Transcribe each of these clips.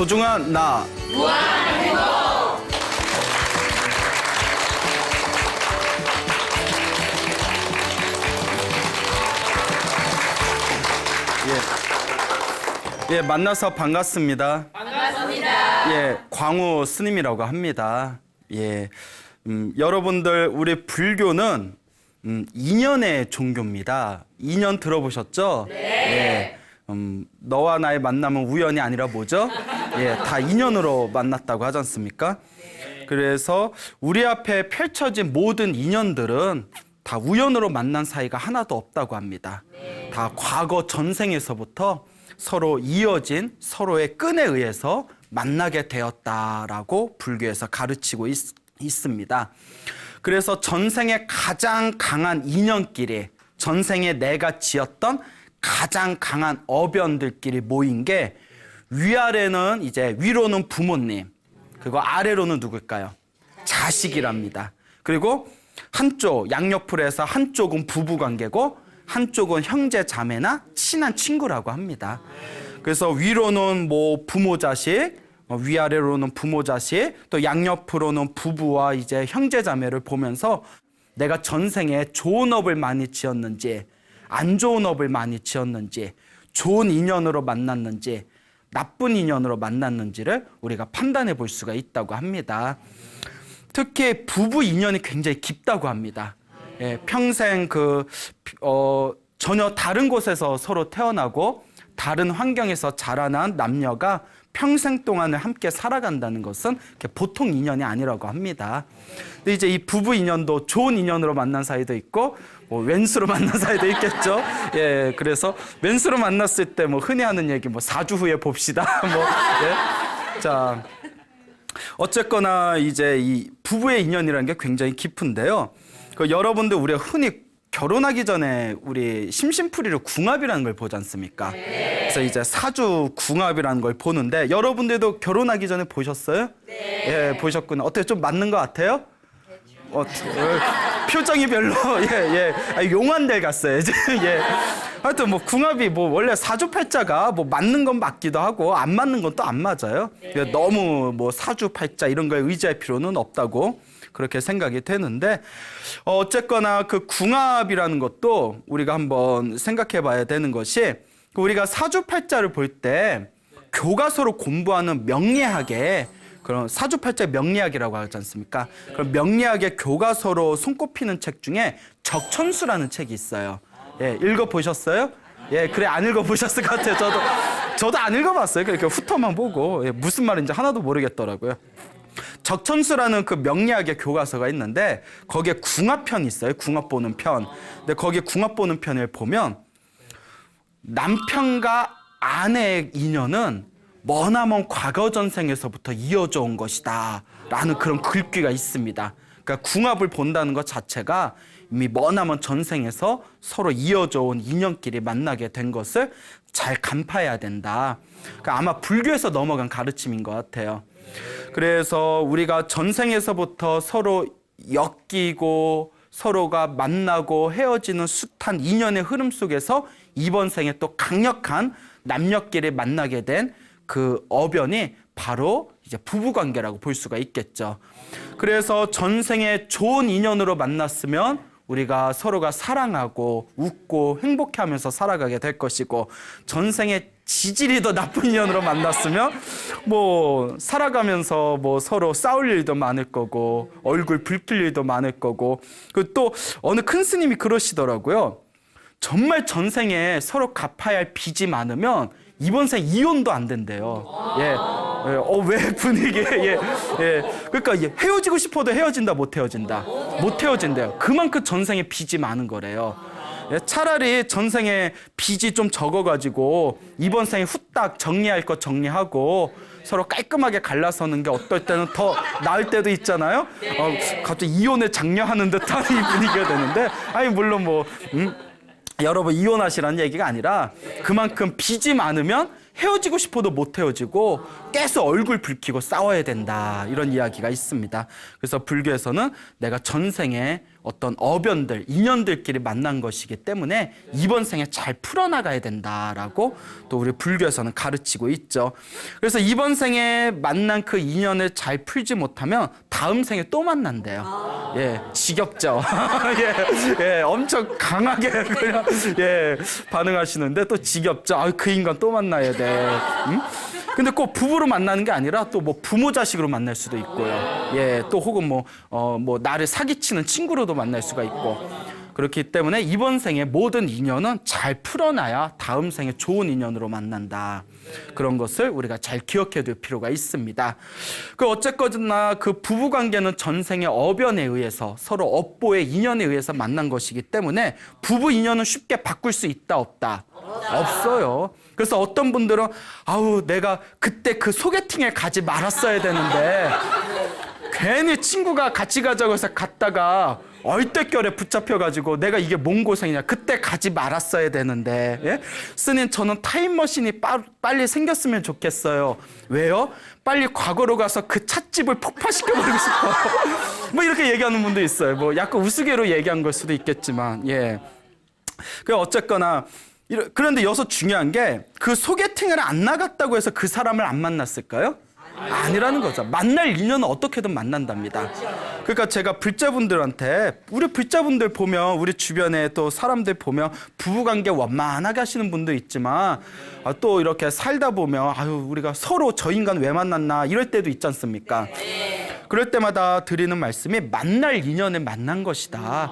소중한 나. 예, 만나서 반갑습니다. 반갑습니다. 예, 광우 스님이라고 합니다. 예, 여러분들 우리 불교는 2년의 종교입니다. 2년 들어보셨죠? 네. 예, 너와 나의 만남은 우연이 아니라 뭐죠? 예, 다 인연으로 만났다고 하지 않습니까? 그래서 우리 앞에 펼쳐진 모든 인연들은 다 우연으로 만난 사이가 하나도 없다고 합니다. 다 과거 전생에서부터 서로 이어진 서로의 끈에 의해서 만나게 되었다라고 불교에서 가르치고 있습니다. 그래서 전생에 가장 강한 인연끼리, 전생에 내가 지었던 가장 강한 어변들끼리 모인 게 위아래는 이제 위로는 부모님, 그리고 아래로는 누굴까요? 자식이랍니다. 그리고 한쪽, 양옆으로 해서 한쪽은 부부관계고 한쪽은 형제 자매나 친한 친구라고 합니다. 그래서 위로는 뭐 부모 자식, 위아래로는 부모 자식, 또 양옆으로는 부부와 이제 형제 자매를 보면서 내가 전생에 좋은 업을 많이 지었는지 안 좋은 업을 많이 지었는지 좋은 인연으로 만났는지 나쁜 인연으로 만났는지를 우리가 판단해 볼 수가 있다고 합니다. 특히 부부 인연이 굉장히 깊다고 합니다. 예, 평생 전혀 다른 곳에서 서로 태어나고 다른 환경에서 자라난 남녀가 평생 동안을 함께 살아간다는 것은 보통 인연이 아니라고 합니다. 근데 이제 이 부부 인연도 좋은 인연으로 만난 사이도 있고 뭐 왼수로 만난 사이도 있겠죠. 예, 그래서 왼수로 만났을 때 뭐 흔히 하는 얘기 뭐 4주 후에 봅시다. 뭐 예. 자, 어쨌거나 이제 이 부부의 인연이라는 게 굉장히 깊은데요. 여러분들 우리가 흔히 결혼하기 전에 우리 심심풀이로 궁합이라는 걸 보지 않습니까? 그래서 이제 사주 궁합이라는 걸 보는데 여러분들도 결혼하기 전에 보셨어요? 네. 예, 보셨구나. 어때요? 좀 맞는 것 같아요? 표정이 별로 용한데 갔어요. 예. 하여튼 뭐 궁합이 뭐 원래 사주팔자가 뭐 맞는 건 맞기도 하고 안 맞는 건 또 안 맞아요. 너무 뭐 사주팔자 이런 거에 의지할 필요는 없다고 그렇게 생각이 되는데 어쨌거나 그 궁합이라는 것도 우리가 한번 생각해 봐야 되는 것이 우리가 사주팔자를 볼 때 교과서로 공부하는 명리학에 그런 사주팔자 명리학이라고 하지 않습니까? 그럼 명리학의 교과서로 손꼽히는 책 중에 적천수라는 책이 있어요. 예, 읽어보셨어요? 예, 그래 안 읽어보셨을 것 같아요. 저도 안 읽어봤어요. 그렇게 후터만 보고 무슨 말인지 하나도 모르겠더라고요. 적천수라는 그 명리학의 교과서가 있는데 거기에 궁합편이 있어요. 궁합 보는 편. 근데 거기 궁합 보는 편을 보면 남편과 아내의 인연은 머나먼 과거 전생에서부터 이어져 온 것이다 라는 그런 글귀가 있습니다. 그러니까 궁합을 본다는 것 자체가 이미 머나먼 전생에서 서로 이어져 온 인연끼리 만나게 된 것을 잘 간파해야 된다. 그러니까 아마 불교에서 넘어간 가르침인 것 같아요. 그래서 우리가 전생에서부터 서로 엮이고 서로가 만나고 헤어지는 숱한 인연의 흐름 속에서 이번 생에 또 강력한 남녀끼리 만나게 된 그 어변이 바로 이제 부부관계라고 볼 수가 있겠죠. 그래서 전생에 좋은 인연으로 만났으면 우리가 서로가 사랑하고 웃고 행복해하면서 살아가게 될 것이고 전생에 지질이 더 나쁜 인연으로 만났으면 뭐 살아가면서 뭐 서로 싸울 일도 많을 거고 얼굴 붉힐 일도 많을 거고 그 또 어느 큰 스님이 그러시더라고요. 정말 전생에 서로 갚아야 할 빚이 많으면 이번 생 이혼도 안 된대요. 왜 분위기에 그러니까 헤어지고 싶어도 헤어진다 못 헤어진다 못 헤어진대요. 그만큼 전생에 빚이 많은 거래요. 차라리 전생에 빚이 좀 적어가지고 이번 생에 후딱 정리할 것 정리하고 서로 깔끔하게 갈라서는 게 어떨 때는 더 나을 때도 있잖아요. 갑자기 이혼을 장려하는 듯한 이 분위기가 되는데 아니 물론 뭐 여러분 이혼하시라는 얘기가 아니라 그만큼 빚이 많으면 헤어지고 싶어도 못 헤어지고 계속 얼굴 붉히고 싸워야 된다 이런 이야기가 있습니다. 그래서 불교에서는 내가 전생에 어떤 어변들, 인연들끼리 만난 것이기 때문에 이번 생에 잘 풀어나가야 된다라고 또 우리 불교에서는 가르치고 있죠. 그래서 이번 생에 만난 그 인연을 잘 풀지 못하면 다음 생에 또 만난대요. 예, 지겹죠. 예, 엄청 강하게 그냥 반응하시는데 또 지겹죠. 아, 그 인간 또 만나야 돼. 응? 근데 꼭 부부로 만나는 게 아니라 또 뭐 부모 자식으로 만날 수도 있고요. 예, 또 혹은 뭐 나를 사기치는 친구로도 만날 수가 있고. 그렇기 때문에 이번 생에 모든 인연은 잘 풀어놔야 다음 생에 좋은 인연으로 만난다. 그런 것을 우리가 잘 기억해 둘 필요가 있습니다. 어쨌거나 그 부부 관계는 전생의 어변에 의해서 서로 업보의 인연에 의해서 만난 것이기 때문에 부부 인연은 쉽게 바꿀 수 있다 없다? 없어요. 그래서 어떤 분들은 아우 내가 그때 그 소개팅에 가지 말았어야 되는데 괜히 친구가 같이 가자고 해서 갔다가 얼떨결에 붙잡혀가지고 내가 이게 뭔 고생이냐. 그때 가지 말았어야 되는데. 예? 스님 저는 타임머신이 빨리 생겼으면 좋겠어요. 왜요? 빨리 과거로 가서 그 찻집을 폭파시켜버리고 싶어요. 뭐 이렇게 얘기하는 분도 있어요. 뭐 약간 우스개로 얘기한 걸 수도 있겠지만. 예. 어쨌거나 그런데 여기서 중요한 게 그 소개팅을 안 나갔다고 해서 그 사람을 안 만났을까요? 아니라는 거죠. 만날 인연은 어떻게든 만난답니다. 그러니까 제가 불자분들한테 우리 불자분들 보면 우리 주변에 또 사람들 보면 부부관계 원만하게 하시는 분도 있지만 또 이렇게 살다 보면 아유 우리가 서로 저 인간 왜 만났나 이럴 때도 있지 않습니까? 그럴 때마다 드리는 말씀이 만날 인연을 만난 것이다.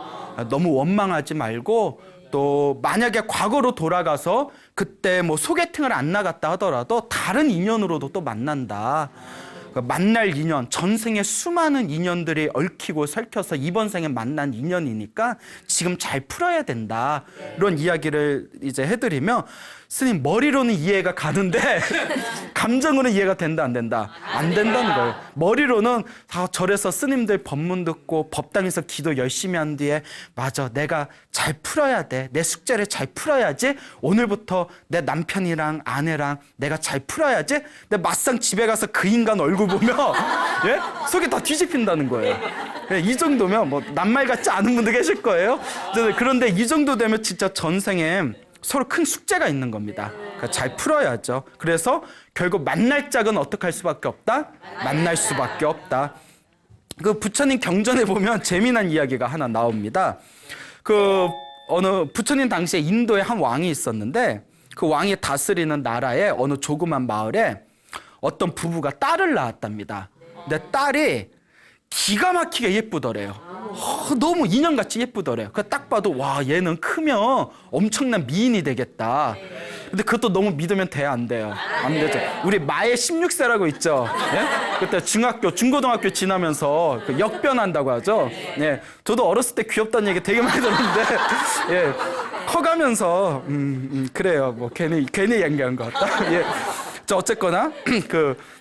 너무 원망하지 말고 또 만약에 과거로 돌아가서 그때 뭐 소개팅을 안 나갔다 하더라도 다른 인연으로도 또 만난다. 그러니까 만날 인연, 전생에 수많은 인연들이 얽히고 설켜서 이번 생에 만난 인연이니까 지금 잘 풀어야 된다. 이런 이야기를 이제 해드리면 스님 머리로는 이해가 가는데 감정으로는 이해가 된다 안 된다? 안 된다는 거예요. 머리로는 절에서 스님들 법문 듣고 법당에서 기도 열심히 한 뒤에 맞아 내가 잘 풀어야 돼. 내 숙제를 잘 풀어야지. 오늘부터 내 남편이랑 아내랑 내가 잘 풀어야지. 근데 막상 집에 가서 그 인간 얼굴 보면 예? 속이 다 뒤집힌다는 거예요. 예, 이 정도면 뭐 낱말 같지 않은 분도 계실 거예요. 그런데 이 정도 되면 진짜 전생에 서로 큰 숙제가 있는 겁니다. 그러니까 잘 풀어야죠. 그래서 결국 만날 짝은 어떻게 할 수밖에 없다? 만날 수밖에 없다. 그 부처님 경전에 보면 재미난 이야기가 하나 나옵니다. 어느 부처님 당시에 인도에 한 왕이 있었는데 그 왕이 다스리는 나라의 어느 조그만 마을에 어떤 부부가 딸을 낳았답니다. 근데 딸이 기가 막히게 예쁘더래요. 너무 인형같이 예쁘더래요. 딱 봐도 와 얘는 크면 엄청난 미인이 되겠다. 근데 그것도 너무 믿으면 돼 안 돼요? 안 되죠. 우리 마의 16세라고 있죠. 예? 그때 중고등학교 지나면서 그 역변한다고 하죠. 예. 저도 어렸을 때 귀엽다는 얘기 되게 많이 들었는데 예. 커가면서 그래요. 뭐 괜히 얘기한 것 같다. 예. 자 어쨌거나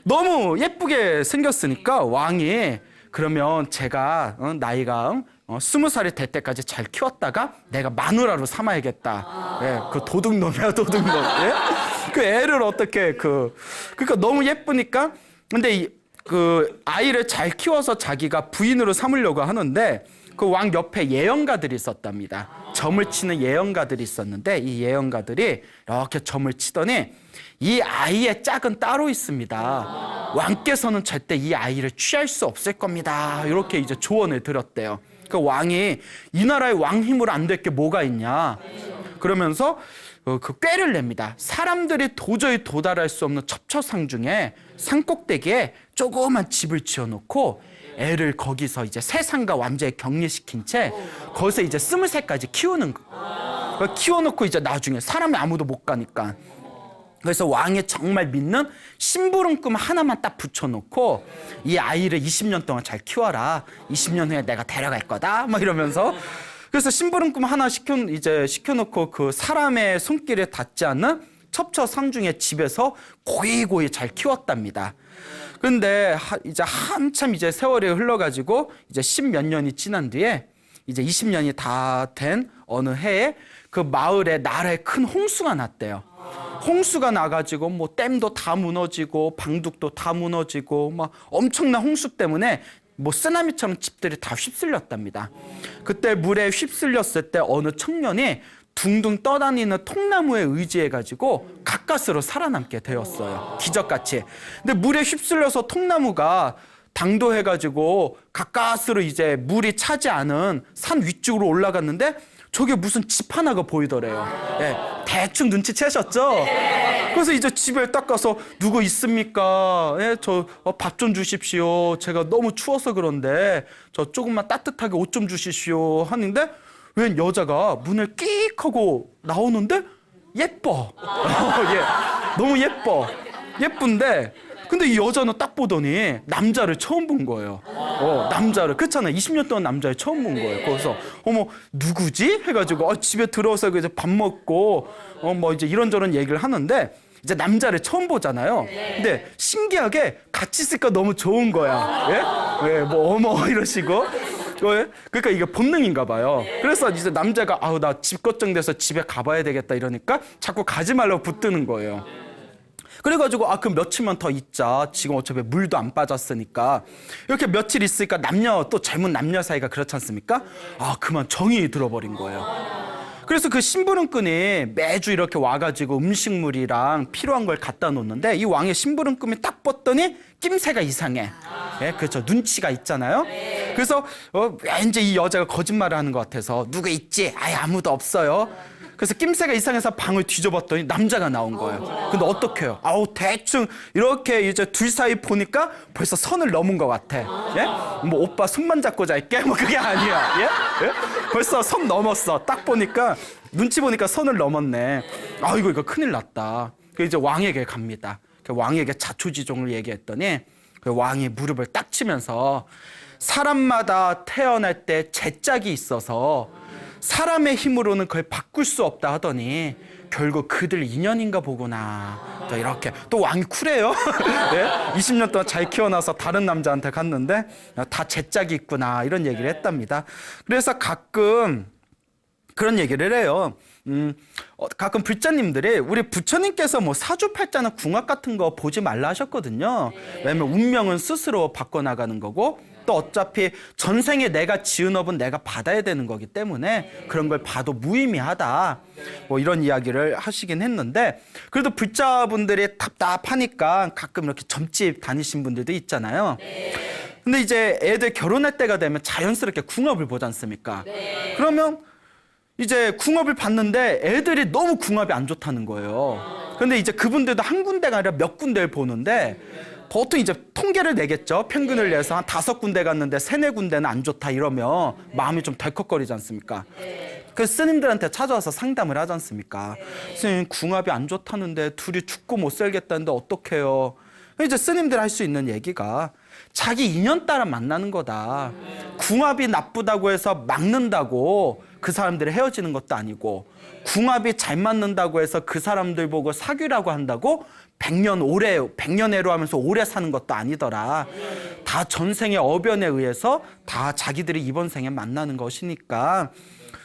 너무 예쁘게 생겼으니까 왕이 그러면 제가 나이가 20살이 될 때까지 잘 키웠다가 내가 마누라로 삼아야겠다. 예, 그 도둑놈이야 도둑놈. 예? 그 애를 어떻게 그러니까 너무 예쁘니까 근데 그 아이를 잘 키워서 자기가 부인으로 삼으려고 하는데 그 왕 옆에 예언가들이 있었답니다. 점을 치는 예언가들이 있었는데 이 예언가들이 이렇게 점을 치더니 이 아이의 짝은 따로 있습니다. 왕께서는 절대 이 아이를 취할 수 없을 겁니다. 이렇게 이제 조언을 들었대요. 그 왕이 이 나라의 왕 힘으로 안 될 게 뭐가 있냐. 그러면서 그 꾀를 냅니다. 사람들이 도저히 도달할 수 없는 첩처상중에 산꼭대기에 조그만 집을 지어놓고 애를 거기서 이제 세상과 완전히 격리시킨 채 거기서 이제 20살까지 키우는 거. 키워놓고 이제 나중에 사람이 아무도 못 가니까. 그래서 왕이 정말 믿는 심부름꾼 하나만 딱 붙여놓고 이 아이를 20년 동안 잘 키워라. 20년 후에 내가 데려갈 거다. 막 이러면서 그래서 심부름꾼 하나 시켜놓고 그 사람의 손길에 닿지 않는 첩처상중의 집에서 고이고이 잘 키웠답니다. 근데 이제 한참 이제 세월이 흘러가지고 이제 10몇 년이 지난 뒤에 이제 20년이 다 된 어느 해에 그 마을에 나라에 큰 홍수가 났대요. 홍수가 나가지고 뭐 댐도 다 무너지고 방둑도 다 무너지고 막 엄청난 홍수 때문에 뭐 쓰나미처럼 집들이 다 휩쓸렸답니다. 그때 물에 휩쓸렸을 때 어느 청년이 둥둥 떠다니는 통나무에 의지해가지고 가까스로 살아남게 되었어요. 기적같이. 근데 물에 휩쓸려서 통나무가 당도해가지고 가까스로 이제 물이 차지 않은 산 위쪽으로 올라갔는데 저게 무슨 집 하나가 보이더래요. 예, 대충 눈치채셨죠? 그래서 이제 집에 딱 가서 누구 있습니까? 예, 저 밥 좀 주십시오. 제가 너무 추워서 그런데 저 조금만 따뜻하게 옷 좀 주십시오 하는데 웬 여자가 문을 끽 하고 나오는데 예뻐. 예, 너무 예뻐. 예쁜데 근데 이 여자는 딱 보더니 남자를 처음 본 거예요. 남자를. 그렇잖아요. 20년 동안 남자를 처음 본 거예요. 그래서 어머 누구지? 해가지고 집에 들어와서 이제 밥 먹고 뭐 이제 이런저런 얘기를 하는데 이제 남자를 처음 보잖아요. 근데 신기하게 같이 있으니까 너무 좋은 거야. 예? 예, 뭐 어머 이러시고. 그러니까 이게 본능인가 봐요. 그래서 이제 남자가 아우 나 집 걱정돼서 집에 가봐야 되겠다 이러니까 자꾸 가지 말라고 붙드는 거예요. 그래가지고 그럼 며칠만 더 있자. 지금 어차피 물도 안 빠졌으니까. 이렇게 며칠 있으니까 또 젊은 남녀 사이가 그렇지 않습니까? 그만 정이 들어버린 거예요. 그래서 그 심부름꾼이 매주 이렇게 와가지고 음식물이랑 필요한 걸 갖다 놓는데 이 왕의 심부름꾼이 딱 봤더니 낌새가 이상해. 예, 그렇죠. 눈치가 있잖아요. 그래서 왠지 이 여자가 거짓말을 하는 것 같아서 누구 있지? 아무도 없어요. 그래서 낌새가 이상해서 방을 뒤져봤더니 남자가 나온 거예요. 근데 어떡해요? 대충 이렇게 이제 둘 사이 보니까 벌써 선을 넘은 것 같아. 예? 뭐 오빠 손만 잡고 잘게? 뭐 그게 아니야. 예? 예? 벌써 선 넘었어. 딱 보니까 눈치 보니까 선을 넘었네. 이거 큰일 났다. 그 이제 왕에게 갑니다. 그 왕에게 자초지종을 얘기했더니 그 왕이 무릎을 딱 치면서 사람마다 태어날 때 제짝이 있어서 사람의 힘으로는 그걸 바꿀 수 없다 하더니 결국 그들 인연인가 보구나. 또 이렇게 또 왕이 쿨해요. 네? 20년 동안 잘 키워놔서 다른 남자한테 갔는데 다 제짝이 있구나 이런 얘기를 했답니다. 그래서 가끔 그런 얘기를 해요. 가끔 불자님들이 우리 부처님께서 뭐 사주팔자나 궁합 같은 거 보지 말라 하셨거든요. 왜냐면 운명은 스스로 바꿔나가는 거고 또 어차피 전생에 내가 지은 업은 내가 받아야 되는 거기 때문에 그런 걸 봐도 무의미하다. 뭐 이런 이야기를 하시긴 했는데 그래도 불자분들이 답답하니까 가끔 이렇게 점집 다니신 분들도 있잖아요. 근데 이제 애들 결혼할 때가 되면 자연스럽게 궁합을 보지 않습니까? 그러면 이제 궁합을 봤는데 애들이 너무 궁합이 안 좋다는 거예요. 근데 이제 그분들도 한 군데가 아니라 몇 군데를 보는데 보통 이제 통계를 내겠죠. 평균을 내서 한 5군데 갔는데 3-4군데는 안 좋다 이러면 마음이 좀 덜컥거리지 않습니까? 그래서 스님들한테 찾아와서 상담을 하지 않습니까? 스님 궁합이 안 좋다는데 둘이 죽고 못 살겠다는데 어떡해요? 이제 스님들 할 수 있는 얘기가 자기 인연 따라 만나는 거다. 궁합이 나쁘다고 해서 막는다고 그 사람들이 헤어지는 것도 아니고 궁합이 잘 맞는다고 해서 그 사람들 보고 사귀라고 한다고 100년애로 하면서 오래 사는 것도 아니더라. 다 전생의 어변에 의해서 다 자기들이 이번 생에 만나는 것이니까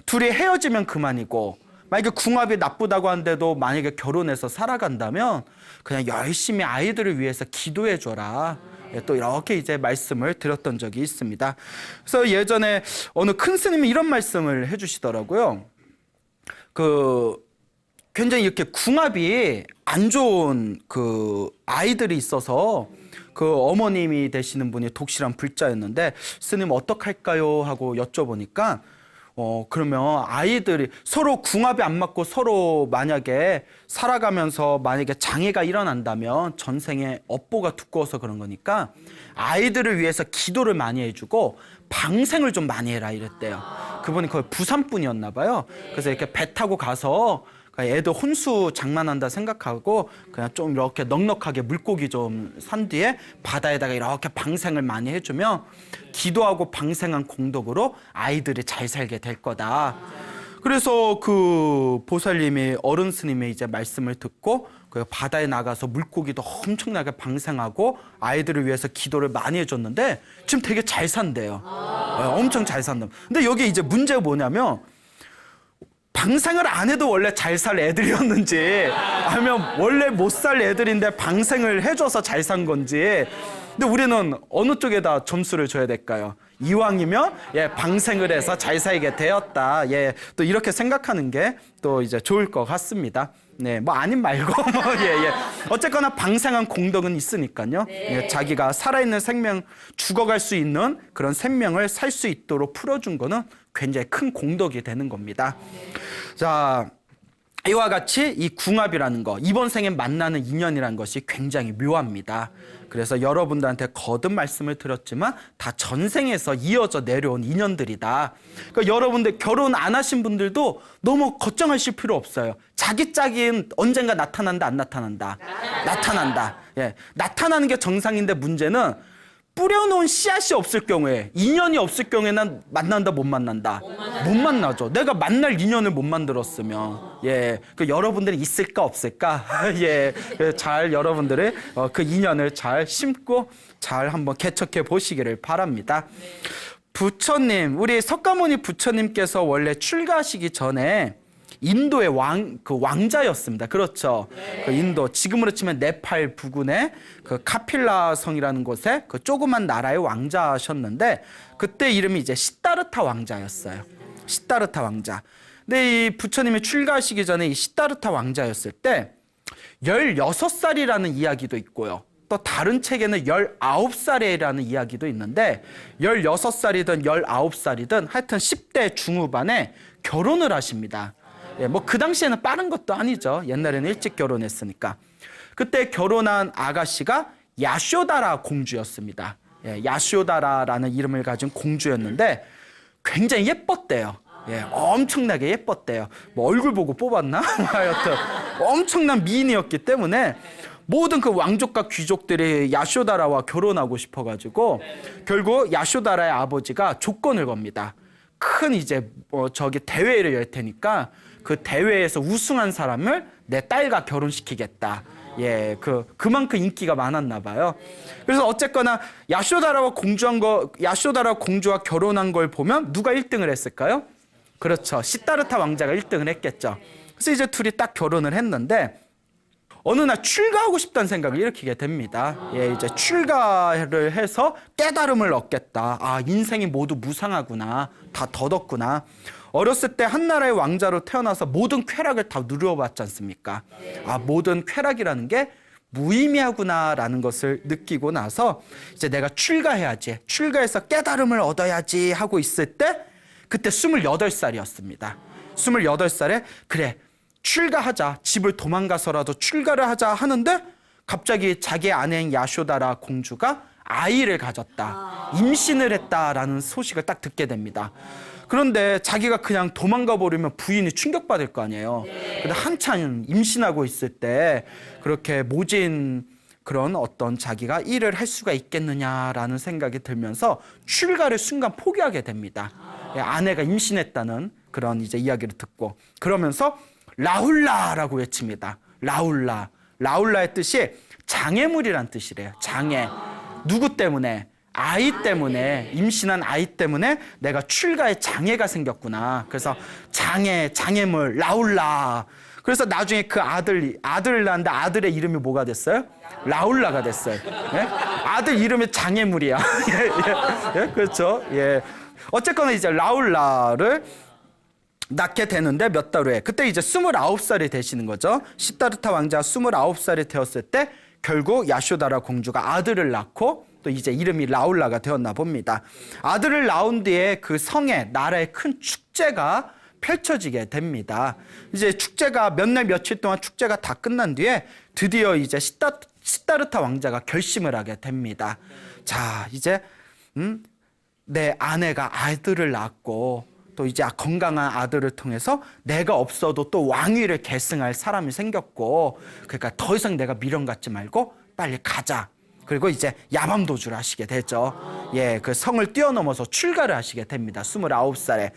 둘이 헤어지면 그만이고 만약에 궁합이 나쁘다고 한데도 만약에 결혼해서 살아간다면 그냥 열심히 아이들을 위해서 기도해줘라. 또 이렇게 이제 말씀을 드렸던 적이 있습니다. 그래서 예전에 어느 큰 스님이 이런 말씀을 해주시더라고요. 굉장히 이렇게 궁합이 안 좋은 그 아이들이 있어서 그 어머님이 되시는 분이 독실한 불자였는데 스님 어떡할까요? 하고 여쭤보니까 그러면 아이들이 서로 궁합이 안 맞고 서로 만약에 살아가면서 만약에 장애가 일어난다면 전생에 업보가 두꺼워서 그런 거니까 아이들을 위해서 기도를 많이 해주고 방생을 좀 많이 해라 이랬대요. 그분이 거의 부산 분이었나 봐요. 그래서 이렇게 배 타고 가서 애들 혼수 장난한다 생각하고 그냥 좀 이렇게 넉넉하게 물고기 좀 산 뒤에 바다에다가 이렇게 방생을 많이 해주면 기도하고 방생한 공덕으로 아이들이 잘 살게 될 거다. 그래서 그 보살님이 어른 스님의 이제 말씀을 듣고 그 바다에 나가서 물고기도 엄청나게 방생하고 아이들을 위해서 기도를 많이 해줬는데 지금 되게 잘 산대요. 엄청 잘 산다. 근데 여기 이제 문제가 뭐냐면 방생을 안 해도 원래 잘 살 애들이었는지 아니면 원래 못 살 애들인데 방생을 해줘서 잘 산 건지 근데 우리는 어느 쪽에다 점수를 줘야 될까요? 이왕이면 방생을 해서 잘 살게 되었다. 또 이렇게 생각하는 게 또 이제 좋을 것 같습니다. 네, 뭐 아님 말고 어쨌거나 방생한 공덕은 있으니까요. 자기가 살아있는 생명, 죽어갈 수 있는 그런 생명을 살 수 있도록 풀어준 거는 굉장히 큰 공덕이 되는 겁니다. 자, 이와 같이 이 궁합이라는 거, 이번 생에 만나는 인연이라는 것이 굉장히 묘합니다. 그래서 여러분들한테 거듭 말씀을 드렸지만 다 전생에서 이어져 내려온 인연들이다. 그러니까 여러분들 결혼 안 하신 분들도 너무 걱정하실 필요 없어요. 자기 짝인 언젠가 나타난다, 안 나타난다? 나타난다. 나타나는 게 정상인데 문제는 뿌려놓은 씨앗이 없을 경우에, 인연이 없을 경우에는 만난다, 못 만난다? 못 만나죠. 내가 만날 인연을 못 만들었으면. 그 여러분들이 있을까 없을까? 잘 여러분들의 그 인연을 잘 심고 잘 한번 개척해 보시기를 바랍니다. 부처님, 우리 석가모니 부처님께서 원래 출가하시기 전에 인도의 왕자였습니다. 그렇죠. 그 인도, 지금으로 치면 네팔 부근의 그 카필라 성이라는 곳에 그 조그만 나라의 왕자셨는데, 그때 이름이 이제 시다르타 왕자였어요. 시다르타 왕자. 근데 이 부처님이 출가하시기 전에 이 시다르타 왕자였을 때 16살이라는 이야기도 있고요. 또 다른 책에는 19살이라는 이야기도 있는데, 16살이든 19살이든 하여튼 10대 중후반에 결혼을 하십니다. 뭐 그 당시에는 빠른 것도 아니죠. 옛날에는 일찍 결혼했으니까. 그때 결혼한 아가씨가 야쇼다라 공주였습니다. 야쇼다라라는 이름을 가진 공주였는데 굉장히 예뻤대요. 엄청나게 예뻤대요. 뭐 얼굴 보고 뽑았나? 하여튼 엄청난 미인이었기 때문에 모든 그 왕족과 귀족들이 야쇼다라와 결혼하고 싶어가지고 결국 야쇼다라의 아버지가 조건을 겁니다. 큰 이제 저기 대회를 열 테니까 그 대회에서 우승한 사람을 내 딸과 결혼시키겠다. 그만큼 인기가 많았나 봐요. 그래서 어쨌거나 야쇼다라 공주와 결혼한 걸 보면 누가 1등을 했을까요? 그렇죠. 시다르타 왕자가 1등을 했겠죠. 그래서 이제 둘이 딱 결혼을 했는데 어느 날 출가하고 싶다는 생각을 일으키게 됩니다. 이제 출가를 해서 깨달음을 얻겠다. 아, 인생이 모두 무상하구나. 다 덧없구나. 어렸을 때 한 나라의 왕자로 태어나서 모든 쾌락을 다 누려봤지 않습니까? 아, 모든 쾌락이라는 게 무의미하구나라는 것을 느끼고 나서 이제 내가 출가해야지. 출가해서 깨달음을 얻어야지 하고 있을 때 그때 28살이었습니다. 28살에 그래. 출가하자. 집을 도망가서라도 출가를 하자 하는데 갑자기 자기 아내인 야쇼다라 공주가 아이를 가졌다. 임신을 했다라는 소식을 딱 듣게 됩니다. 그런데 자기가 그냥 도망가 버리면 부인이 충격받을 거 아니에요. 근데 한참 임신하고 있을 때 그렇게 모진 그런 어떤 자기가 일을 할 수가 있겠느냐라는 생각이 들면서 출가를 순간 포기하게 됩니다. 아내가 임신했다는 그런 이제 이야기를 듣고 그러면서 라훌라라고 외칩니다. 라훌라. 라훌라의 뜻이 장애물이란 뜻이래요. 장애. 누구 때문에? 아이 때문에, 임신한 아이 때문에 내가 출가에 장애가 생겼구나. 그래서 장애물, 라훌라. 그래서 나중에 그 아들을 낳았는데 아들의 이름이 뭐가 됐어요? 라훌라가 됐어요. 아들 이름이 장애물이야. 그렇죠. 어쨌거나 이제 라훌라를 낳게 되는데 몇 달 후에 그때 이제 29살이 되시는 거죠. 시다르타 왕자 29살이 되었을 때 결국 야쇼다라 공주가 아들을 낳고 또 이제 이름이 라훌라가 되었나 봅니다. 아들을 낳은 뒤에 그 성에 나라에 큰 축제가 펼쳐지게 됩니다. 이제 축제가 몇 날 며칠 동안 축제가 다 끝난 뒤에 드디어 이제 시다르타 왕자가 결심을 하게 됩니다. 자, 이제 내 아내가 아들을 낳고 또 이제 건강한 아들을 통해서 내가 없어도 또 왕위를 계승할 사람이 생겼고, 그러니까 더 이상 내가 미련 갖지 말고 빨리 가자. 그리고 이제 야밤도주를 하시게 되죠. 그 성을 뛰어넘어서 출가를 하시게 됩니다. 29살에.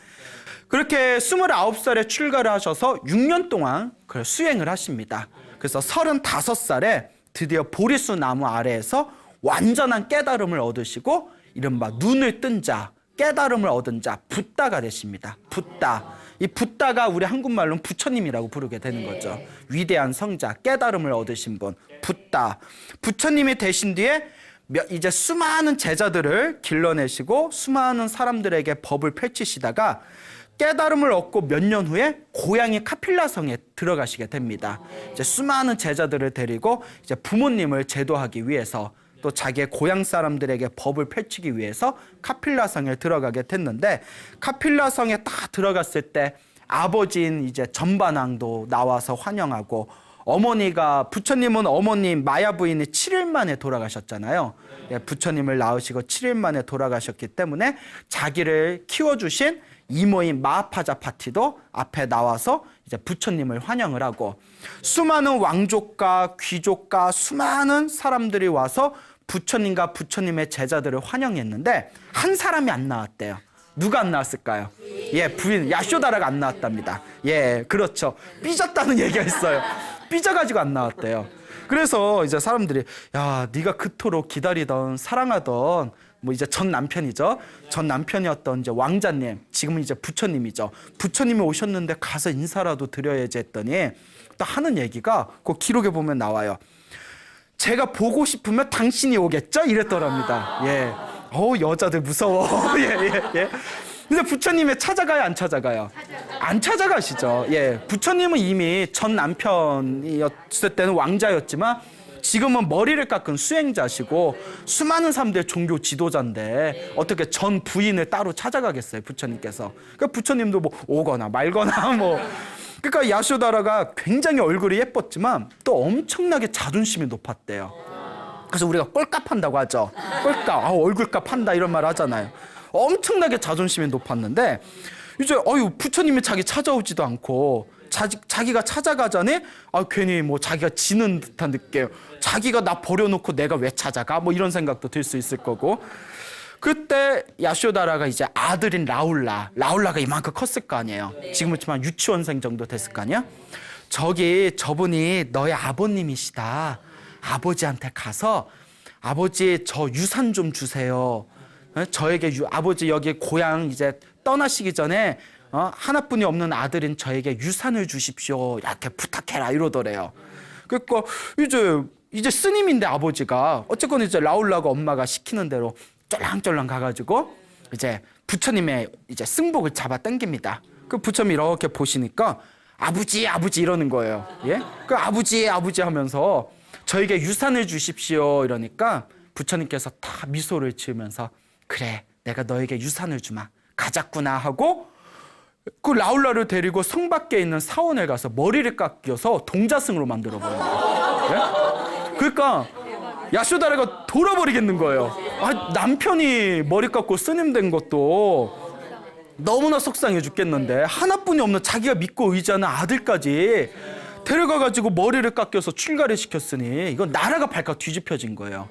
그렇게 29살에 출가를 하셔서 6년 동안 그 수행을 하십니다. 그래서 35살에 드디어 보리수 나무 아래에서 완전한 깨달음을 얻으시고 이른바 눈을 뜬 자, 깨달음을 얻은 자, 붓다가 되십니다. 붓다. 이 붓다가 우리 한국말로는 부처님이라고 부르게 되는 거죠. 위대한 성자, 깨달음을 얻으신 분, 붓다. 부처님이 되신 뒤에 이제 수많은 제자들을 길러내시고 수많은 사람들에게 법을 펼치시다가 깨달음을 얻고 몇 년 후에 고향이 카필라성에 들어가시게 됩니다. 이제 수많은 제자들을 데리고 이제 부모님을 제도하기 위해서 또 자기의 고향 사람들에게 법을 펼치기 위해서 카필라성에 들어가게 됐는데, 카필라성에 딱 들어갔을 때 아버지인 이제 전반왕도 나와서 환영하고, 부처님은 어머님 마야 부인이 7일 만에 돌아가셨잖아요. 예, 부처님을 낳으시고 7일 만에 돌아가셨기 때문에 자기를 키워주신 이모인 마하파자파티도 앞에 나와서 이제 부처님을 환영을 하고, 수많은 왕족과 귀족과 수많은 사람들이 와서 부처님과 부처님의 제자들을 환영했는데 한 사람이 안 나왔대요. 누가 안 나왔을까요? 예, 부인 야쇼다라가 안 나왔답니다. 예, 그렇죠. 삐졌다는 얘기가 있어요. 삐져가지고 안 나왔대요. 그래서 이제 사람들이, 야, 네가 그토록 기다리던 사랑하던 뭐 이제 전 남편이죠. 전 남편이었던 이제 왕자님, 지금은 이제 부처님이죠. 부처님이 오셨는데 가서 인사라도 드려야지 했더니 또 하는 얘기가 그 기록에 보면 나와요. 제가 보고 싶으면 당신이 오겠죠? 이랬더랍니다. 예. 여자들 무서워. 예, 예, 예. 근데 부처님이 찾아가요, 안 찾아가요? 안 찾아가시죠. 예. 부처님은 이미 전 남편이었을 때는 왕자였지만 지금은 머리를 깎은 수행자시고 수많은 사람들의 종교 지도자인데 어떻게 전 부인을 따로 찾아가겠어요, 부처님께서. 그러니까 부처님도 뭐 오거나 말거나 뭐. 그러니까 야쇼다라가 굉장히 얼굴이 예뻤지만 또 엄청나게 자존심이 높았대요. 그래서 우리가 꼴값 한다고 하죠. 꼴값, 얼굴값 한다 이런 말 하잖아요. 엄청나게 자존심이 높았는데 이제 부처님이 자기 찾아오지도 않고 자기가 찾아가자니 괜히 뭐 자기가 지는 듯한 느낌, 자기가 나 버려놓고 내가 왜 찾아가 뭐 이런 생각도 들 수 있을 거고. 그때 야쇼다라가 이제 아들인 라울라가 이만큼 컸을 거 아니에요. 지금은 한 유치원생 정도 됐을 거 아니야. 저분이 너의 아버님이시다. 아버지한테 가서 아버지 저 유산 좀 주세요. 저에게 아버지 여기 고향 이제 떠나시기 전에 하나뿐이 없는 아들인 저에게 유산을 주십시오. 이렇게 부탁해라 이러더래요. 그러니까 이제 스님인데 아버지가 어쨌건 이제 라울라가 엄마가 시키는 대로 쫄랑쫄랑 가가지고 이제 부처님의 이제 승복을 잡아 당깁니다. 그 부처님이 이렇게 보시니까 아버지 이러는 거예요. 예? 그 아버지 하면서 저에게 유산을 주십시오 이러니까 부처님께서 다 미소를 지으면서 그래 내가 너에게 유산을 주마 가자꾸나 하고 그 라울라를 데리고 성 밖에 있는 사원에 가서 머리를 깎여서 동자승으로 만들어 버려요. 예? 그러니까 야쇼다라가 돌아버리겠는 거예요. 남편이 머리 깎고 스님 된 것도 너무나 속상해 죽겠는데 하나뿐이 없는 자기가 믿고 의지하는 아들까지 데려가가지고 머리를 깎여서 출가를 시켰으니 이건 나라가 발칵 뒤집혀진 거예요.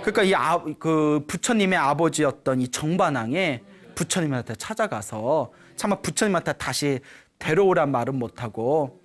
그러니까 그 부처님의 아버지였던 이 정반왕이 부처님한테 찾아가서 차마 부처님한테 다시 데려오란 말은 못하고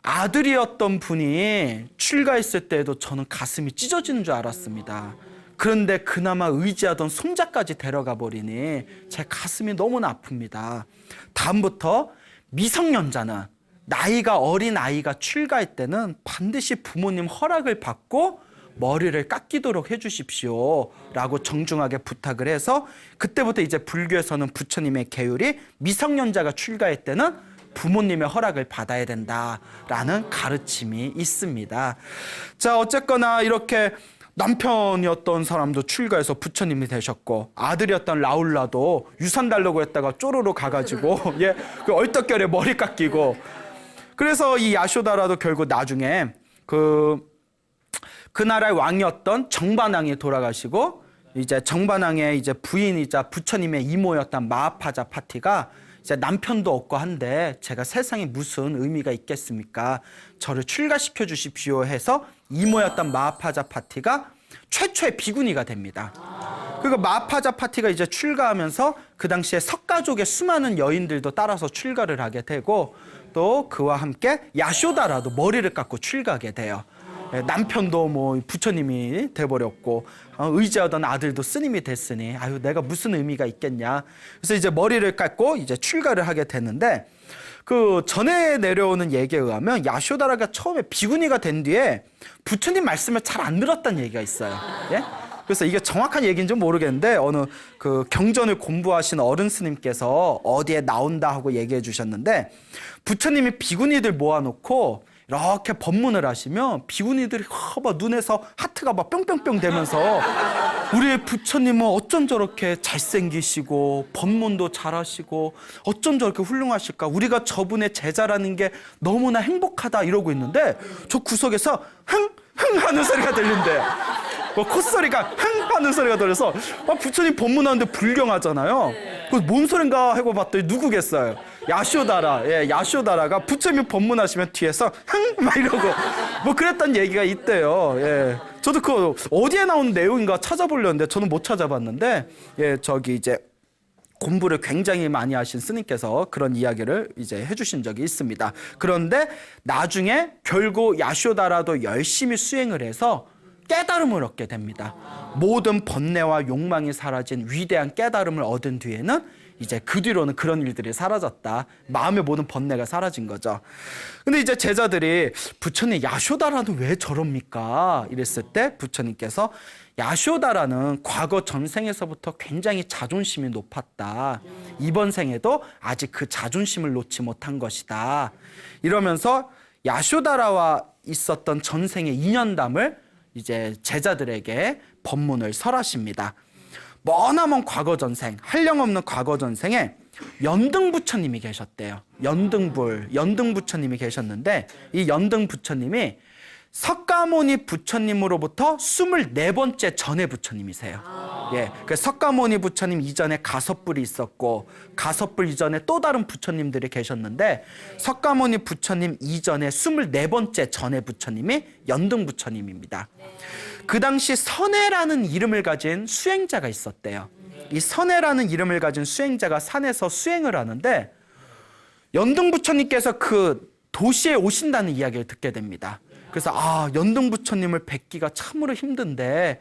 아들이었던 분이 출가했을 때에도 저는 가슴이 찢어지는 줄 알았습니다. 그런데 그나마 의지하던 손자까지 데려가 버리니 제 가슴이 너무나 아픕니다. 다음부터 미성년자는 나이가 어린 아이가 출가할 때는 반드시 부모님 허락을 받고 머리를 깎이도록 해주십시오 라고 정중하게 부탁을 해서 그때부터 이제 불교에서는 부처님의 계율이 미성년자가 출가할 때는 부모님의 허락을 받아야 된다라는 가르침이 있습니다. 자, 어쨌거나 이렇게 남편이었던 사람도 출가해서 부처님이 되셨고 아들이었던 라울라도 유산 달라고 했다가 쪼로로 가가지고 예, 그 얼떨결에 머리 깎이고 그래서 이 야쇼다라도 결국 나중에 그 나라의 왕이었던 정반왕이 돌아가시고 이제 정반왕의 이제 부인이자 부처님의 이모였던 마하파자파티가 이제 남편도 없고 한데 제가 세상에 무슨 의미가 있겠습니까? 저를 출가시켜 주십시오 해서 이모였던 마하파자파티가 최초의 비구니가 됩니다. 그리고 마하파자파티가 이제 출가하면서 그 당시에 석가족의 수많은 여인들도 따라서 출가를 하게 되고 또 그와 함께 야쇼다라도 머리를 깎고 출가하게 돼요. 남편도 뭐 부처님이 돼버렸고 의지하던 아들도 스님이 됐으니 내가 무슨 의미가 있겠냐. 그래서 이제 머리를 깎고 이제 출가를 하게 되는데 그 전에 내려오는 얘기에 의하면 야쇼다라가 처음에 비구니가 된 뒤에 부처님 말씀을 잘 안 들었다는 얘기가 있어요. 예? 그래서 이게 정확한 얘기인지 모르겠는데 어느 그 경전을 공부하신 어른 스님께서 어디에 나온다 하고 얘기해 주셨는데 부처님이 비구니들 모아놓고 이렇게 법문을 하시면 비구니들이 막 눈에서 하트가 막 뿅뿅뿅 되면서 우리의 부처님은 어쩜 저렇게 잘생기시고 법문도 잘하시고 어쩜 저렇게 훌륭하실까, 우리가 저분의 제자라는 게 너무나 행복하다 이러고 있는데 저 구석에서 흥 하는 소리가 들린대요. 콧소리가 흥 하는 소리가 들려서 부처님 법문하는데 불경하잖아요. 그래서 뭔 소린가 하고 봤더니 누구겠어요? 야쇼다라. 예, 야쇼다라가 부처님이 법문하시면 뒤에서 흥 막 이러고 뭐 그랬던 얘기가 있대요. 예. 저도 그 어디에 나온 내용인가 찾아보려는데 저는 못 찾아봤는데, 예, 저기 이제 공부를 굉장히 많이 하신 스님께서 그런 이야기를 이제 해주신 적이 있습니다. 그런데 나중에 결국 야쇼다라도 열심히 수행을 해서 깨달음을 얻게 됩니다. 모든 번뇌와 욕망이 사라진 위대한 깨달음을 얻은 뒤에는 이제 그 뒤로는 그런 일들이 사라졌다. 마음의 모든 번뇌가 사라진 거죠. 근데 이제 제자들이 부처님 야쇼다라는 왜 저럽니까? 이랬을 때 부처님께서 야쇼다라는 과거 전생에서부터 굉장히 자존심이 높았다. 이번 생에도 아직 그 자존심을 놓지 못한 것이다. 이러면서 야쇼다라와 있었던 전생의 인연담을 이제 제자들에게 법문을 설하십니다. 머나먼 과거 전생, 한량없는 과거 전생에 연등 부처님이 계셨대요. 연등 부처님이 계셨는데 이 연등 부처님이 석가모니 부처님으로부터 24번째 전에 부처님이세요. 예, 그 석가모니 부처님 이전에 가섭불이 있었고 가섭불 이전에 또 다른 부처님들이 계셨는데 석가모니 부처님 이전에 24번째 전에 부처님이 연등 부처님입니다. 그 당시 선해라는 이름을 가진 수행자가 있었대요. 이 선해라는 이름을 가진 수행자가 산에서 수행을 하는데 연등 부처님께서 그 도시에 오신다는 이야기를 듣게 됩니다. 그래서 연등 부처님을 뵙기가 참으로 힘든데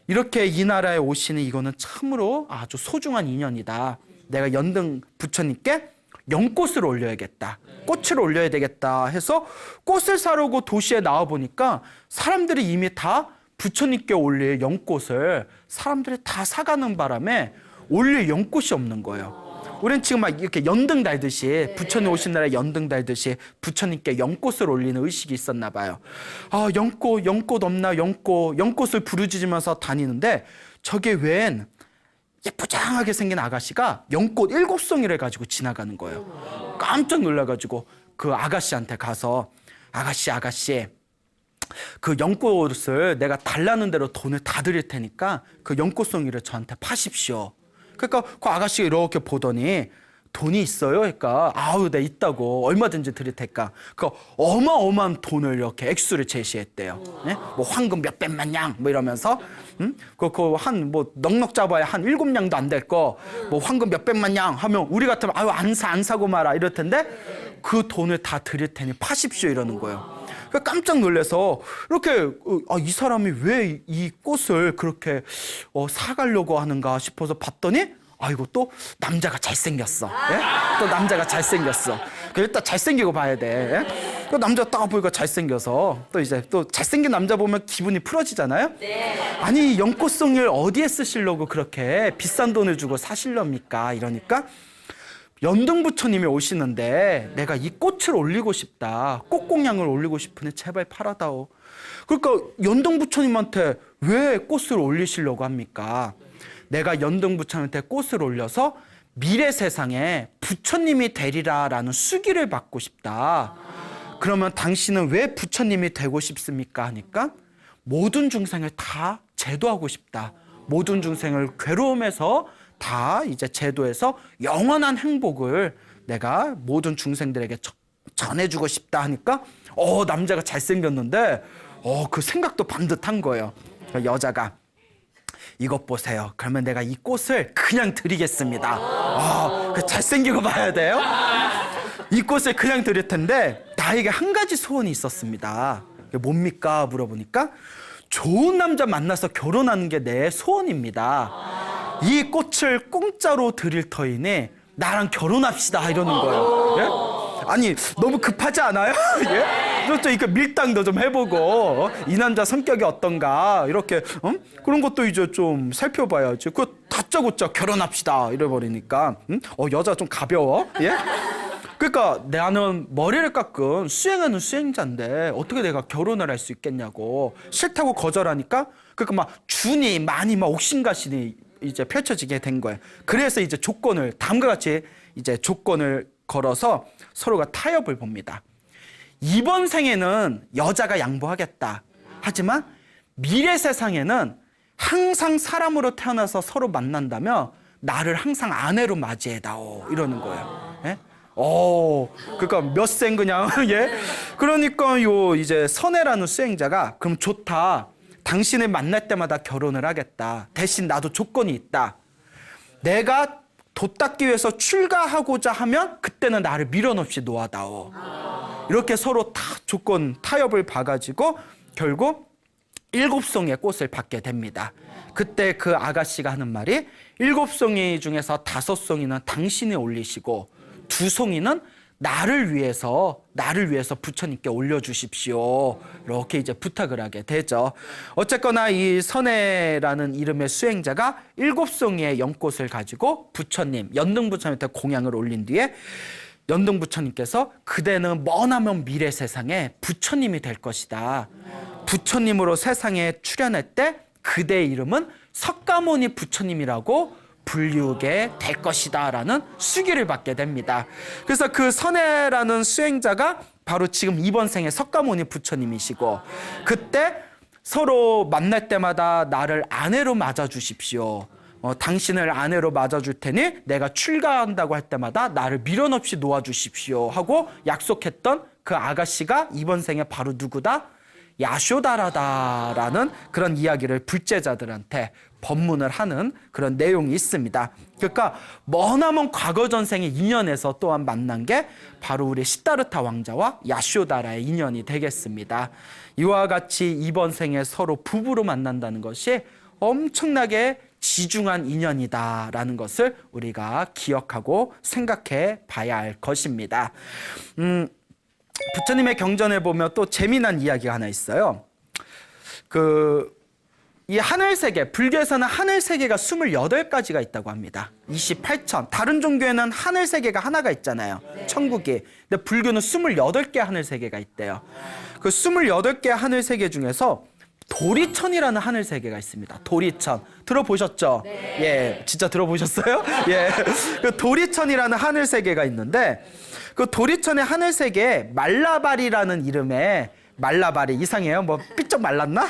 이렇게 이 나라에 오시는 이거는 참으로 아주 소중한 인연이다. 내가 연등 부처님께 연꽃을 올려야겠다. 꽃을 올려야 되겠다 해서 꽃을 사려고 도시에 나와 보니까 사람들이 이미 다 부처님께 올릴 연꽃을 사람들이 다 사가는 바람에 올릴 연꽃이 없는 거예요. 우리는 지금 막 이렇게 연등 달듯이 부처님 오신 날에 연등 달듯이 부처님께 연꽃을 올리는 의식이 있었나 봐요. 연꽃 없나 연꽃을 부르짖으면서 다니는데 저게 웬 예쁘장하게 생긴 아가씨가 연꽃 7송이를 가지고 지나가는 거예요. 깜짝 놀라가지고 그 아가씨한테 가서 아가씨 그 연꽃을 내가 달라는 대로 돈을 다 드릴 테니까 그 연꽃송이를 저한테 파십시오. 그러니까 그 아가씨가 이렇게 보더니 돈이 있어요? 그러니까 네 있다고 얼마든지 드릴 테니까 그 어마어마한 돈을 이렇게 액수를 제시했대요. 네? 뭐 황금 몇백만 냥 뭐 이러면서 그 한 뭐 넉넉 잡아야 한 7냥도 안 될 거 뭐 황금 몇백만 냥 하면 우리 같으면 안 사고 마라 이럴 텐데 그 돈을 다 드릴 테니 파십시오 이러는 거예요. 깜짝 놀라서 이렇게 이 사람이 왜 이 꽃을 그렇게 사가려고 하는가 싶어서 봤더니 이거 또 남자가 잘생겼어. 예? 또 남자가 잘생겼어. 일단 잘생기고 봐야 돼. 예? 또 남자 딱 보니까 잘생겨서 또 이제 또 잘생긴 남자 보면 기분이 풀어지잖아요. 네. 아니 연꽃송이를 어디에 쓰시려고 그렇게 비싼 돈을 주고 사실렵니까? 이러니까 연등 부처님이 오시는데 내가 이 꽃을 올리고 싶다. 꽃공양을 올리고 싶으니 제발 팔아다오. 그러니까 연등 부처님한테 왜 꽃을 올리시려고 합니까? 내가 연등 부처님한테 꽃을 올려서 미래 세상에 부처님이 되리라라는 수기를 받고 싶다. 그러면 당신은 왜 부처님이 되고 싶습니까? 하니까 모든 중생을 다 제도하고 싶다. 모든 중생을 괴로움에서 다 이제 제도해서 영원한 행복을 내가 모든 중생들에게 전해주고 싶다 하니까 남자가 잘생겼는데 그 생각도 반듯한 거예요. 여자가 이것 보세요. 그러면 내가 이 꽃을 그냥 드리겠습니다. 잘생기고 봐야 돼요. 이 꽃을 그냥 드릴 텐데 나에게 한 가지 소원이 있었습니다. 뭡니까? 물어보니까 좋은 남자 만나서 결혼하는 게 내 소원입니다. 이 꽃을 공짜로 드릴 터이니 나랑 결혼합시다 이러는 거예요. 예? 아니 너무 급하지 않아요? 예? 그렇죠. 이렇게 밀당도 좀 해보고 이 남자 성격이 어떤가 이렇게 그런 것도 이제 좀 살펴봐야지. 그거 다짜고짜 결혼합시다 이래버리니까 여자 좀 가벼워. 예? 그러니까 나는 머리를 깎은 수행하는 수행자인데 어떻게 내가 결혼을 할 수 있겠냐고 싫다고 거절하니까 그러니까 막 준이 많이 막 옥신각신이 이제 펼쳐지게 된 거예요. 그래서 이제 조건을 다음과 같이 이제 조건을 걸어서 서로가 타협을 봅니다. 이번 생에는 여자가 양보하겠다. 하지만 미래 세상에는 항상 사람으로 태어나서 서로 만난다면 나를 항상 아내로 맞이해다오 이러는 거예요. 예? 그러니까 몇 생 그냥 예. 그러니까 요 이제 선혜라는 수행자가 그럼 좋다. 당신을 만날 때마다 결혼을 하겠다. 대신 나도 조건이 있다. 내가 도 닦기 위해서 출가하고자 하면 그때는 나를 미련 없이 놓아다오. 이렇게 서로 다 조건 타협을 봐가지고 결국 7송이의 꽃을 받게 됩니다. 그때 그 아가씨가 하는 말이 7송이 중에서 5송이는 당신이 올리시고 2송이는 나를 위해서 부처님께 올려주십시오. 이렇게 이제 부탁을 하게 되죠. 어쨌거나 이 선혜라는 이름의 수행자가 7송이의 연꽃을 가지고 부처님, 연등부처님한테 공양을 올린 뒤에 연등부처님께서 그대는 머나먼 미래 세상에 부처님이 될 것이다. 부처님으로 세상에 출현할 때 그대의 이름은 석가모니 부처님이라고 불리우게 될 것이다 라는 수기를 받게 됩니다. 그래서 그 선혜라는 수행자가 바로 지금 이번 생에 석가모니 부처님이시고 그때 서로 만날 때마다 나를 아내로 맞아주십시오. 당신을 아내로 맞아줄 테니 내가 출가한다고 할 때마다 나를 미련 없이 놓아주십시오 하고 약속했던 그 아가씨가 이번 생에 바로 누구다? 야쇼다라다라는 그런 이야기를 불제자들한테 법문을 하는 그런 내용이 있습니다. 그러니까 머나먼 과거 전생의 인연에서 또한 만난 게 바로 우리 시다르타 왕자와 야쇼다라의 인연이 되겠습니다. 이와 같이 이번 생에 서로 부부로 만난다는 것이 엄청나게 지중한 인연이다라는 것을 우리가 기억하고 생각해 봐야 할 것입니다. 부처님의 경전에 보면 또 재미난 이야기가 하나 있어요. 이 하늘세계, 불교에서는 하늘세계가 28가지가 있다고 합니다. 28천. 다른 종교에는 하늘세계가 하나가 있잖아요. 천국이. 근데 불교는 28개 하늘세계가 있대요. 그 28개 하늘세계 중에서 도리천이라는 하늘세계가 있습니다. 도리천. 들어보셨죠? 네. 예, 진짜 들어보셨어요? 예. 그 도리천이라는 하늘세계가 있는데 그 도리천의 하늘세계에 말라발이라는 이름의 말라발이 이상해요. 뭐 삐쩍 말랐나?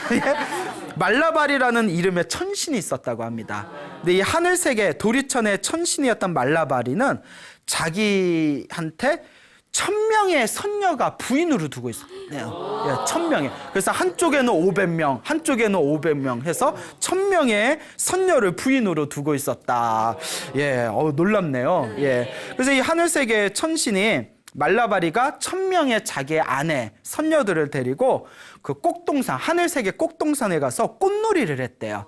말라발이라는 이름의 천신이 있었다고 합니다. 근데 이 하늘세계 도리천의 천신이었던 말라발이는 자기한테 1000명의 선녀가 부인으로 두고 있었네요. 예, 1000명의. 그래서 한쪽에는 500명, 한쪽에는 500명 해서 1000명의 선녀를 부인으로 두고 있었다. 예, 놀랍네요. 예. 그래서 이 하늘세계 천신이 말라바리가 1000명의 자기의 아내, 선녀들을 데리고 그 꼭동산, 하늘세계 꼭동산에 가서 꽃놀이를 했대요.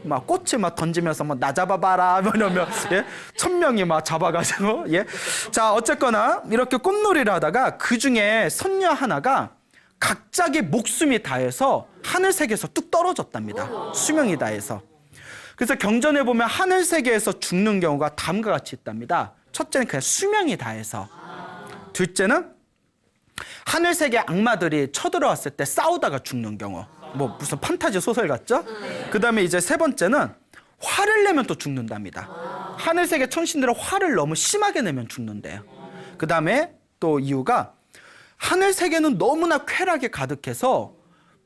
막 꽃을 막 던지면서 나 잡아봐라 이러면 예? 1000명이 막 잡아가지고 예. 자 어쨌거나 이렇게 꽃놀이를 하다가 그 중에 선녀 하나가 갑자기 목숨이 다해서 하늘세계에서 뚝 떨어졌답니다. 수명이 다해서. 그래서 경전에 보면 하늘세계에서 죽는 경우가 다음과 같이 있답니다. 첫째는 그냥 수명이 다해서. 둘째는 하늘세계 악마들이 쳐들어왔을 때 싸우다가 죽는 경우. 뭐 무슨 판타지 소설 같죠? 그 다음에 이제 세 번째는 화를 내면 또 죽는답니다. 하늘세계 천신들은 화를 너무 심하게 내면 죽는데요. 그 다음에 또 이유가 하늘세계는 너무나 쾌락이 가득해서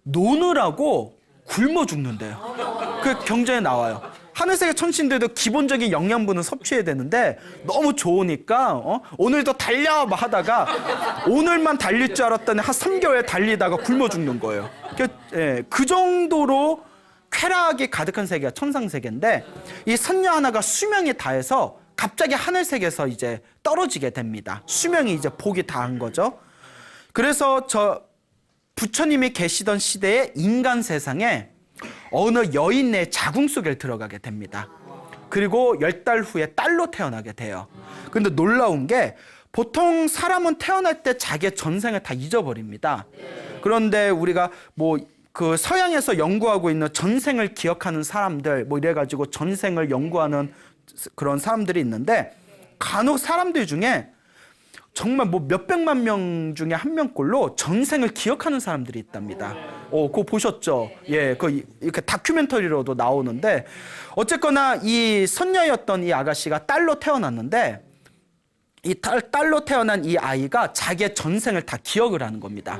노느라고 굶어 죽는데요. 그 경전에 나와요. 하늘세계 천신들도 기본적인 영양분은 섭취해야 되는데 너무 좋으니까 오늘도 달려 막 하다가 오늘만 달릴 줄 알았더니 한 3개월 달리다가 굶어 죽는 거예요. 그 정도로 쾌락이 가득한 세계가 천상세계인데 이 선녀 하나가 수명이 다해서 갑자기 하늘세계에서 이제 떨어지게 됩니다. 수명이 이제 복이 다한 거죠. 그래서 부처님이 계시던 시대의 인간 세상에 어느 여인의 자궁 속에 들어가게 됩니다. 그리고 10달 후에 딸로 태어나게 돼요. 근데 놀라운 게 보통 사람은 태어날 때 자기의 전생을 다 잊어버립니다. 그런데 우리가 뭐 그 서양에서 연구하고 있는 전생을 기억하는 사람들 뭐 이래가지고 전생을 연구하는 그런 사람들이 있는데 간혹 사람들 중에 정말 뭐 몇백만 명 중에 한 명꼴로 전생을 기억하는 사람들이 있답니다. 그거 보셨죠? 예, 그 이렇게 다큐멘터리로도 나오는데 어쨌거나 이 선녀였던 이 아가씨가 딸로 태어났는데 이 딸로 태어난 이 아이가 자기의 전생을 다 기억을 하는 겁니다.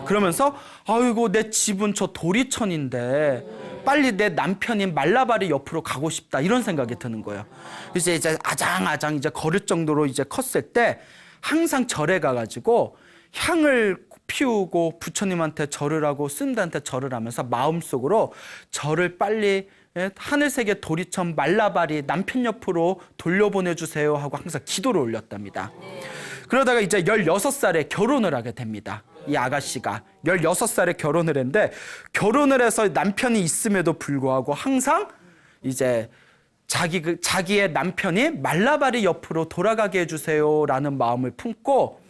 그러면서 아이고 내 집은 저 도리천인데 빨리 내 남편인 말라바리 옆으로 가고 싶다 이런 생각이 드는 거예요. 이제 아장아장 이제 걸을 정도로 이제 컸을 때 항상 절에 가가지고 향을 피우고 부처님한테 절을 하고 스님들한테 절을 하면서 마음속으로 저를 빨리 하늘세계 도리천 말라바리 남편 옆으로 돌려보내주세요 하고 항상 기도를 올렸답니다. 그러다가 이제 16살에 결혼을 하게 됩니다. 이 아가씨가 16살에 결혼을 했는데 결혼을 해서 남편이 있음에도 불구하고 항상 이제 자기의 남편이 말라바리 옆으로 돌아가게 해주세요라는 마음을 품고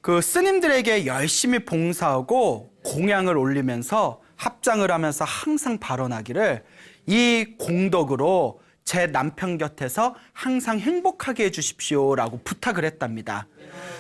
그 스님들에게 열심히 봉사하고 공양을 올리면서 합장을 하면서 항상 발언하기를 이 공덕으로 제 남편 곁에서 항상 행복하게 해주십시오라고 부탁을 했답니다.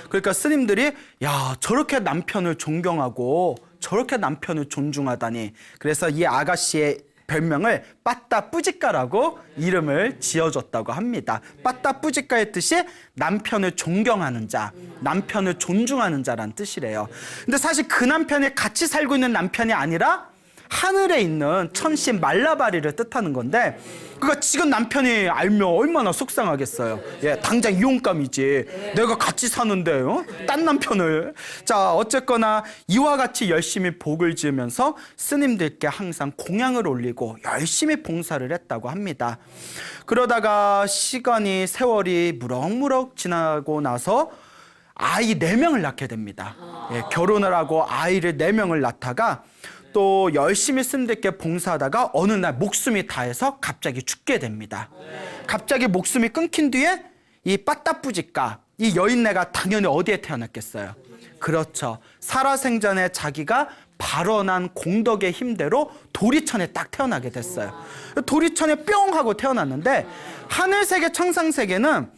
그러니까 스님들이 야 저렇게 남편을 존경하고 저렇게 남편을 존중하다니 그래서 이 아가씨의 별명을 빠따뿌지까라고 이름을 지어줬다고 합니다. 빠따뿌지까의 뜻이 남편을 존경하는 자, 남편을 존중하는 자라는 뜻이래요. 근데 사실 그 남편이 같이 살고 있는 남편이 아니라 하늘에 있는 천신 말라바리를 뜻하는 건데 그러니까 지금 남편이 알면 얼마나 속상하겠어요. 예, 당장 이혼감이지. 내가 같이 사는데 딴 남편을. 자, 어쨌거나 이와 같이 열심히 복을 지으면서 스님들께 항상 공양을 올리고 열심히 봉사를 했다고 합니다. 그러다가 시간이 세월이 무럭무럭 지나고 나서 아이 4명을 낳게 됩니다. 예, 결혼을 하고 아이를 4명을 낳다가 또 열심히 스님들께 봉사하다가 어느 날 목숨이 다해서 갑자기 죽게 됩니다. 갑자기 목숨이 끊긴 뒤에 이 빠따뿌지까 이 여인네가 당연히 어디에 태어났겠어요? 그렇죠. 살아생전에 자기가 발언한 공덕의 힘대로 도리천에 딱 태어나게 됐어요. 도리천에 뿅 하고 태어났는데 하늘세계 청상세계는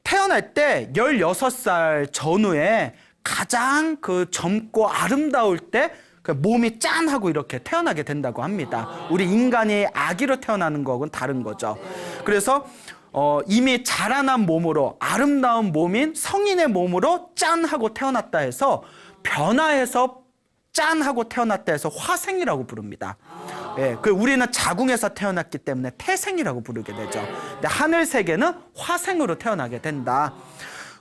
태어날 때 16살 전후에 가장 그 젊고 아름다울 때 몸이 짠하고 이렇게 태어나게 된다고 합니다. 우리 인간이 아기로 태어나는 거하고는 다른 거죠. 그래서 이미 자라난 몸으로 아름다운 몸인 성인의 몸으로 짠하고 태어났다 해서 변화해서 짠하고 태어났다 해서 화생이라고 부릅니다. 예, 우리는 자궁에서 태어났기 때문에 태생이라고 부르게 되죠. 근데 하늘세계는 화생으로 태어나게 된다.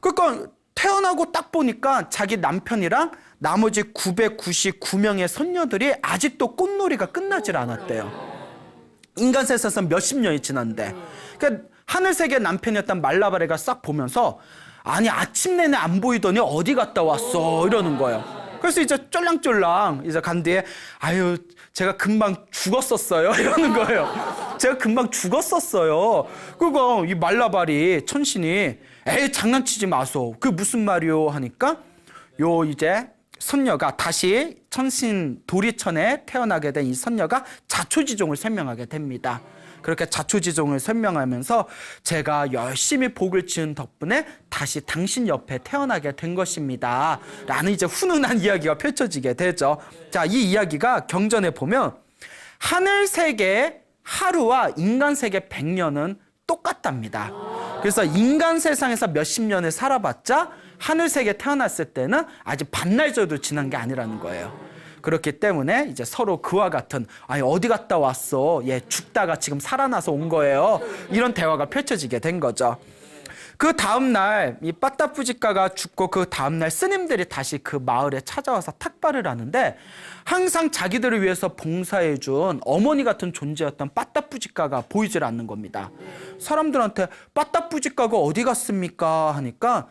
그러니까 태어나고 딱 보니까 자기 남편이랑 나머지 999명의 손녀들이 아직도 꽃놀이가 끝나질 않았대요. 인간세상에서 몇십 년이 지났는데 그러니까 하늘세계 남편이었던 말라바리가 싹 보면서 아니 아침 내내 안 보이더니 어디 갔다 왔어 이러는 거예요. 그래서 이제 쫄랑쫄랑 이제 간 뒤에 아유 제가 금방 죽었었어요 이러는 거예요. 제가 금방 죽었었어요. 그거 이 말라바리 천신이 에이 장난치지 마소. 그 무슨 말이요 하니까 요 이제 선녀가 다시 천신 도리천에 태어나게 된 이 선녀가 자초지종을 설명하게 됩니다. 그렇게 자초지종을 설명하면서 제가 열심히 복을 지은 덕분에 다시 당신 옆에 태어나게 된 것입니다. 라는 이제 훈훈한 이야기가 펼쳐지게 되죠. 자, 이 이야기가 경전에 보면 하늘세계 하루와 인간세계 100년은 똑같답니다. 그래서 인간 세상에서 몇십 년을 살아봤자 하늘세계 태어났을 때는 아직 반나절도 지난 게 아니라는 거예요. 그렇기 때문에 이제 서로 그와 같은 아니 어디 갔다 왔어? 얘 죽다가 지금 살아나서 온 거예요. 이런 대화가 펼쳐지게 된 거죠. 그 다음 날 이 빠따뿌지까가 죽고 그 다음 날 스님들이 다시 그 마을에 찾아와서 탁발을 하는데 항상 자기들을 위해서 봉사해준 어머니 같은 존재였던 빠따뿌지까가 보이질 않는 겁니다. 사람들한테 빠따뿌지까가 어디 갔습니까? 하니까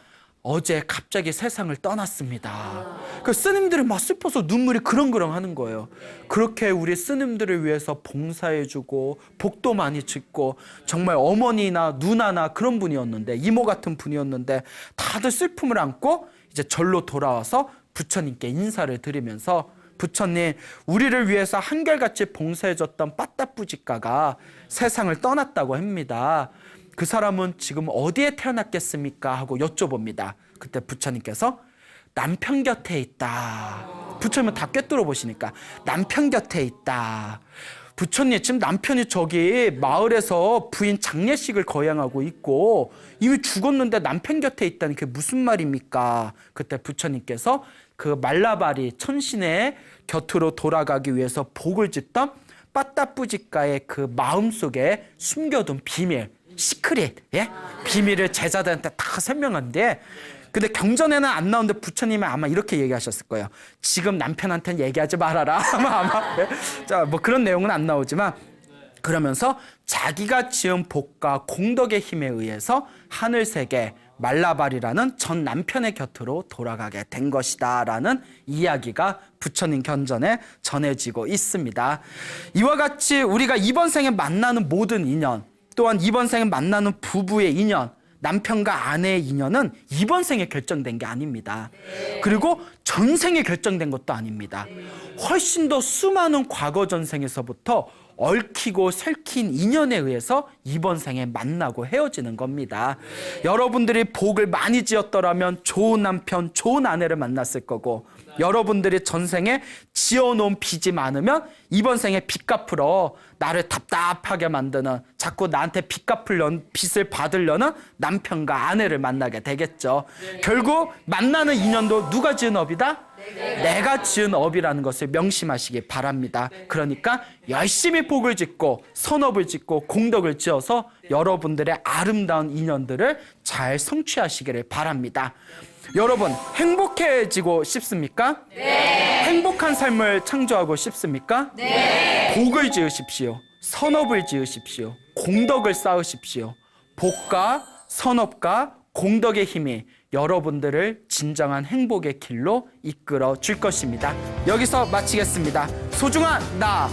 어제 갑자기 세상을 떠났습니다. 그 스님들이 막 슬퍼서 눈물이 그렁그렁 하는 거예요. 그렇게 우리 스님들을 위해서 봉사해주고 복도 많이 짓고 정말 어머니나 누나나 그런 분이었는데, 이모 같은 분이었는데 다들 슬픔을 안고 이제 절로 돌아와서 부처님께 인사를 드리면서, 부처님, 우리를 위해서 한결같이 봉사해줬던 빠따뿌지가가 세상을 떠났다고 합니다. 그 사람은 지금 어디에 태어났겠습니까? 하고 여쭤봅니다. 그때 부처님께서 남편 곁에 있다. 부처님은 다 꿰뚫어 보시니까 남편 곁에 있다. 부처님, 지금 남편이 저기 마을에서 부인 장례식을 거행하고 있고 이미 죽었는데 남편 곁에 있다니 그게 무슨 말입니까? 그때 부처님께서 그 말라바리 천신의 곁으로 돌아가기 위해서 복을 짓던 빠따뿌지가의 그 마음속에 숨겨둔 비밀, 시크릿, 예? 비밀을 제자들한테 다 설명한데, 근데 경전에는 안 나오는데 부처님이 아마 이렇게 얘기하셨을 거예요. 지금 남편한테는 얘기하지 말아라. 아마 예? 자, 뭐 그런 내용은 안 나오지만, 그러면서 자기가 지은 복과 공덕의 힘에 의해서 하늘세계 말라발이라는 전 남편의 곁으로 돌아가게 된 것이다 라는 이야기가 부처님 견전에 전해지고 있습니다. 이와 같이 우리가 이번 생에 만나는 모든 인연, 또한 이번 생에 만나는 부부의 인연, 남편과 아내의 인연은 이번 생에 결정된 게 아닙니다. 그리고 전생에 결정된 것도 아닙니다. 훨씬 더 수많은 과거 전생에서부터 얽히고 설킨 인연에 의해서 이번 생에 만나고 헤어지는 겁니다. 여러분들이 복을 많이 지었더라면 좋은 남편, 좋은 아내를 만났을 거고, 여러분들이 전생에 지어놓은 빚이 많으면 이번 생에 빚 갚으러 나를 답답하게 만드는, 자꾸 나한테 빚을 받으려는 남편과 아내를 만나게 되겠죠. 결국 만나는 인연도 누가 지은 업이다? 내가 지은 업이라는 것을 명심하시기 바랍니다. 그러니까 열심히 복을 짓고 선업을 짓고 공덕을 지어서 여러분들의 아름다운 인연들을 잘 성취하시기를 바랍니다. 여러분, 행복해지고 싶습니까? 네. 행복한 삶을 창조하고 싶습니까? 네. 복을 지으십시오. 선업을 지으십시오. 공덕을 쌓으십시오. 복과 선업과 공덕의 힘이 여러분들을 진정한 행복의 길로 이끌어 줄 것입니다. 여기서 마치겠습니다. 소중한 나.